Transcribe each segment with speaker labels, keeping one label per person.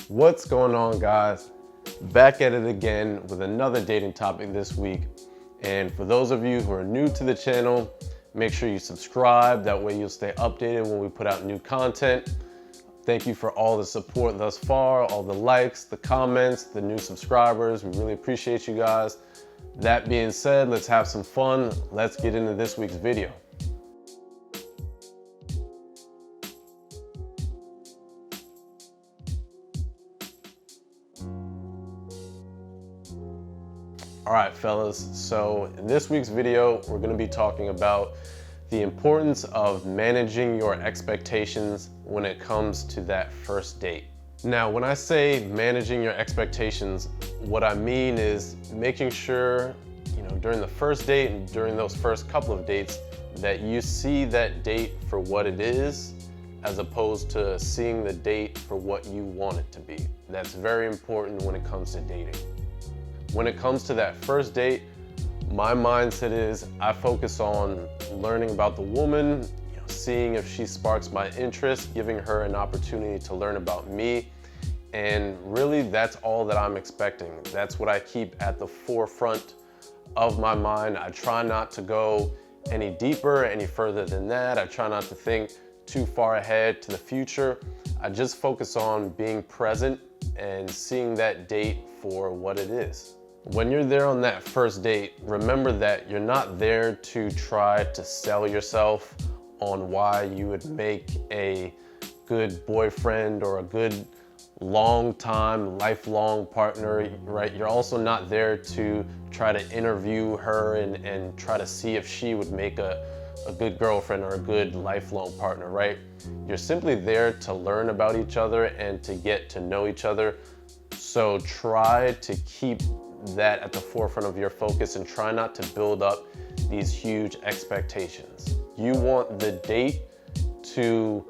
Speaker 1: What's going on, guys? Back at it again with another dating topic this week. And for those of you who are new to the channel, make sure you subscribe. That way you'll stay updated when we put out new content. Thank you for all the support thus far, all the likes, the comments, the new subscribers. We really appreciate you guys. That being said, let's have some fun. Let's get into this week's video. All right, fellas, so in this week's video, we're gonna be talking about the importance of managing your expectations when it comes to that first date. Now, when I say managing your expectations, what I mean is making sure, during the first date and during those first couple of dates, that you see that date for what it is, as opposed to seeing the date for what you want it to be. That's very important when it comes to dating. When it comes to that first date, my mindset is I focus on learning about the woman, seeing if she sparks my interest, giving her an opportunity to learn about me. And really, that's all that I'm expecting. That's what I keep at the forefront of my mind. I try not to go any deeper, any further than that. I try not to think too far ahead to the future. I just focus on being present and seeing that date for what it is. When you're there on that first date, remember that you're not there to try to sell yourself on why you would make a good boyfriend or a good long-time, lifelong partner, right? You're also not there to try to interview her and try to see if she would make a good girlfriend or a good lifelong partner, right? You're simply there to learn about each other and to get to know each other. So try to keep that at the forefront of your focus and try not to build up these huge expectations. You want the date to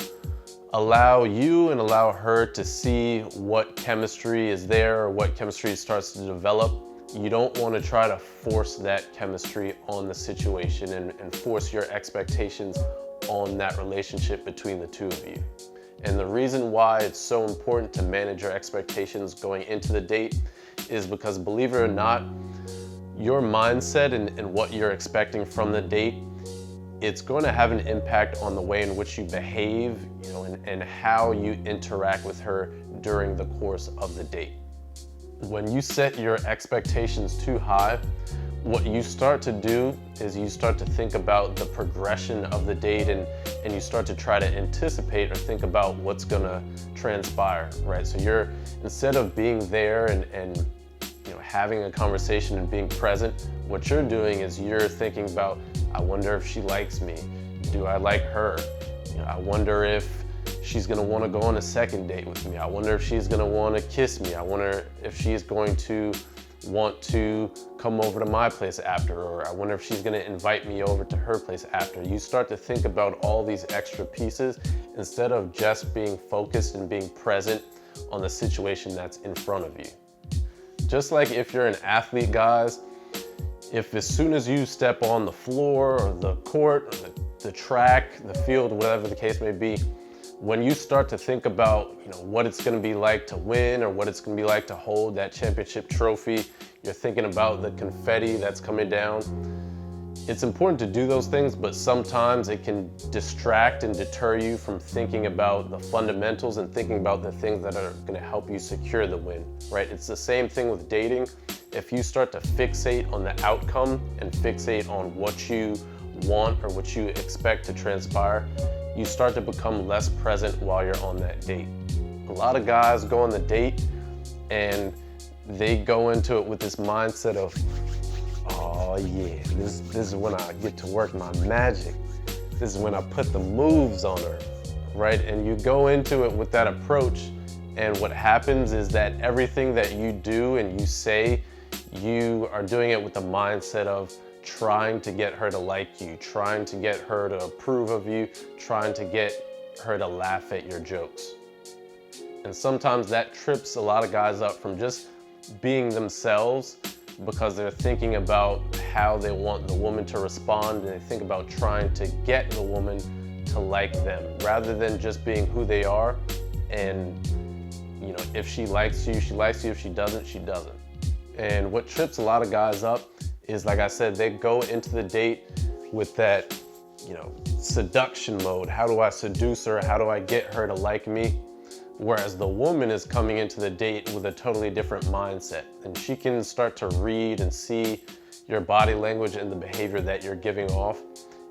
Speaker 1: allow you and allow her to see what chemistry is there or what chemistry starts to develop. You don't want to try to force that chemistry on the situation and force your expectations on that relationship between the two of you. And the reason why it's so important to manage your expectations going into the date is because, believe it or not, your mindset and what you're expecting from the date, it's going to have an impact on the way in which you behave, and how you interact with her during the course of the date. When you set your expectations too high, what you start to do is you start to think about the progression of the date and you start to try to anticipate or think about what's gonna transpire, right? So you're, instead of being there and having a conversation and being present, what you're doing is you're thinking about, I wonder if she likes me. Do I like her? I wonder if she's gonna wanna go on a second date with me. I wonder if she's gonna wanna kiss me. I wonder if she's going to want to come over to my place after, or I wonder if she's gonna invite me over to her place after. You start to think about all these extra pieces instead of just being focused and being present on the situation that's in front of you. Just like if you're an athlete, guys, if as soon as you step on the floor or the court or the track, the field, whatever the case may be, when you start to think about what it's going to be like to win or what it's going to be like to hold that championship trophy, you're thinking about the confetti that's coming down. It's important to do those things, but sometimes it can distract and deter you from thinking about the fundamentals and thinking about the things that are going to help you secure the win, right? It's the same thing with dating. If you start to fixate on the outcome and fixate on what you want or what you expect to transpire, you start to become less present while you're on that date. A lot of guys go on the date and they go into it with this mindset of, oh yeah, this is when I get to work my magic. This is when I put the moves on her, right? And you go into it with that approach, and what happens is that everything that you do and you say, you are doing it with the mindset of trying to get her to like you, trying to get her to approve of you, trying to get her to laugh at your jokes. And sometimes that trips a lot of guys up from just being themselves, because they're thinking about how they want the woman to respond, and they think about trying to get the woman to like them rather than just being who they are and You know, if she likes you, she likes you. If she doesn't, she doesn't. And what trips a lot of guys up is, like I said, they go into the date with that, you know, seduction mode. How do I seduce her? How do I get her to like me? Whereas the woman is coming into the date with a totally different mindset, and she can start to read and see your body language and the behavior that you're giving off.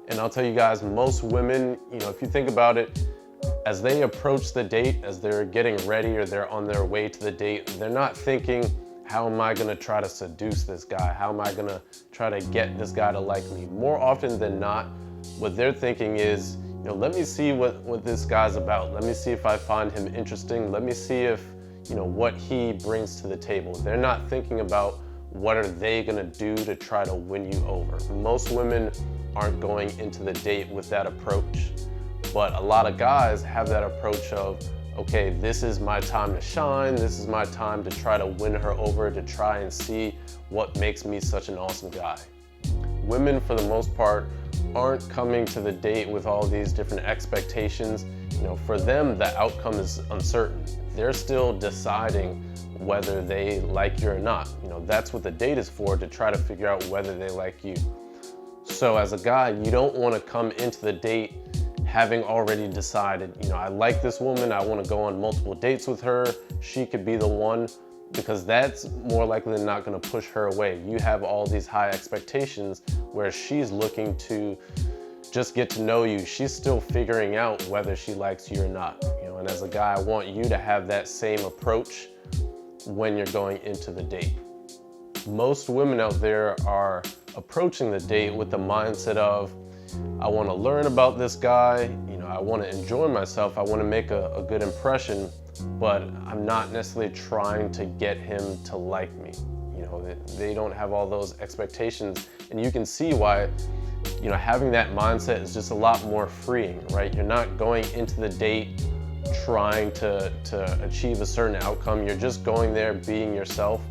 Speaker 1: And I'll tell you guys, most women, you know, if you think about it, as they approach the date, as they're getting ready or they're on their way to the date, they're not thinking, how am I gonna try to seduce this guy? How am I gonna try to get this guy to like me? More often than not, what they're thinking is, you know, let me see what this guy's about. Let me see if I find him interesting. Let me see if, you know, what he brings to the table. They're not thinking about what are they gonna do to try to win you over. Most women aren't going into the date with that approach, but a lot of guys have that approach of, okay, this is my time to shine. This is my time to try to win her over, to try and see what makes me such an awesome guy. Women, for the most part, aren't coming to the date with all these different expectations. You know, for them, the outcome is uncertain. They're still deciding whether they like you or not. You know, that's what the date is for, to try to figure out whether they like you. So as a guy, you don't want to come into the date having already decided, you know, I like this woman, I want to go on multiple dates with her, she could be the one, because that's more likely than not going to push her away. You have all these high expectations where she's looking to just get to know you. She's still figuring out whether she likes you or not. You know, and as a guy, I want you to have that same approach when you're going into the date. Most women out there are approaching the date with the mindset of, I want to learn about this guy, you know, I want to enjoy myself, I want to make a good impression, but I'm not necessarily trying to get him to like me. You know, they don't have all those expectations, and you can see why, you know, having that mindset is just a lot more freeing, right? You're not going into the date trying to achieve a certain outcome. You're just going there being yourself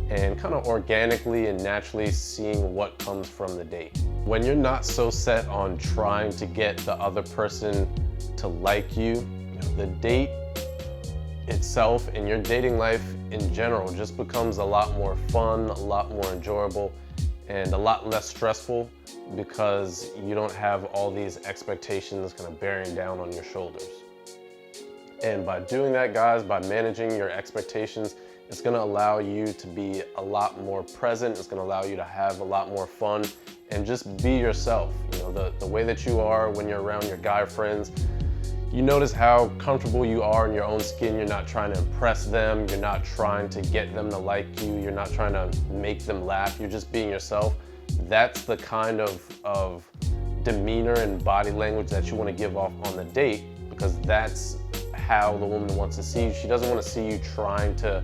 Speaker 1: and kind of organically and naturally seeing what comes from the date. When you're not so set on trying to get the other person to like you, you know, the date itself and your dating life in general just becomes a lot more fun, a lot more enjoyable, and a lot less stressful, because you don't have all these expectations kind of bearing down on your shoulders. And by doing that, guys, by managing your expectations, it's gonna allow you to be a lot more present. It's gonna allow you to have a lot more fun and just be yourself. You know, the way that you are when you're around your guy friends, you notice how comfortable you are in your own skin. You're not trying to impress them. You're not trying to get them to like you. You're not trying to make them laugh. You're just being yourself. That's the kind of demeanor and body language that you wanna give off on the date, because that's how the woman wants to see you. She doesn't want to see you trying to,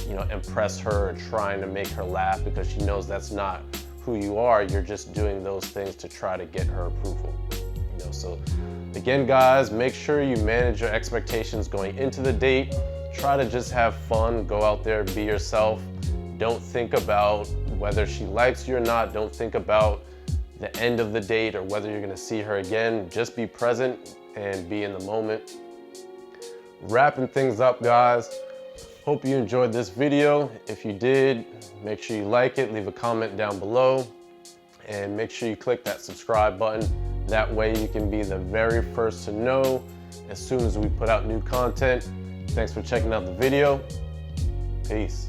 Speaker 1: you know, impress her or trying to make her laugh, because she knows that's not who you are. You're just doing those things to try to get her approval. You know, so again, guys, make sure you manage your expectations going into the date. Try to just have fun, go out there, be yourself. Don't think about whether she likes you or not. Don't think about the end of the date or whether you're gonna see her again. Just be present and be in the moment. Wrapping things up, guys. Hope you enjoyed this video. If you did, make sure you like it, leave a comment down below, and make sure you click that subscribe button. That way you can be the very first to know as soon as we put out new content. Thanks for checking out the video. Peace.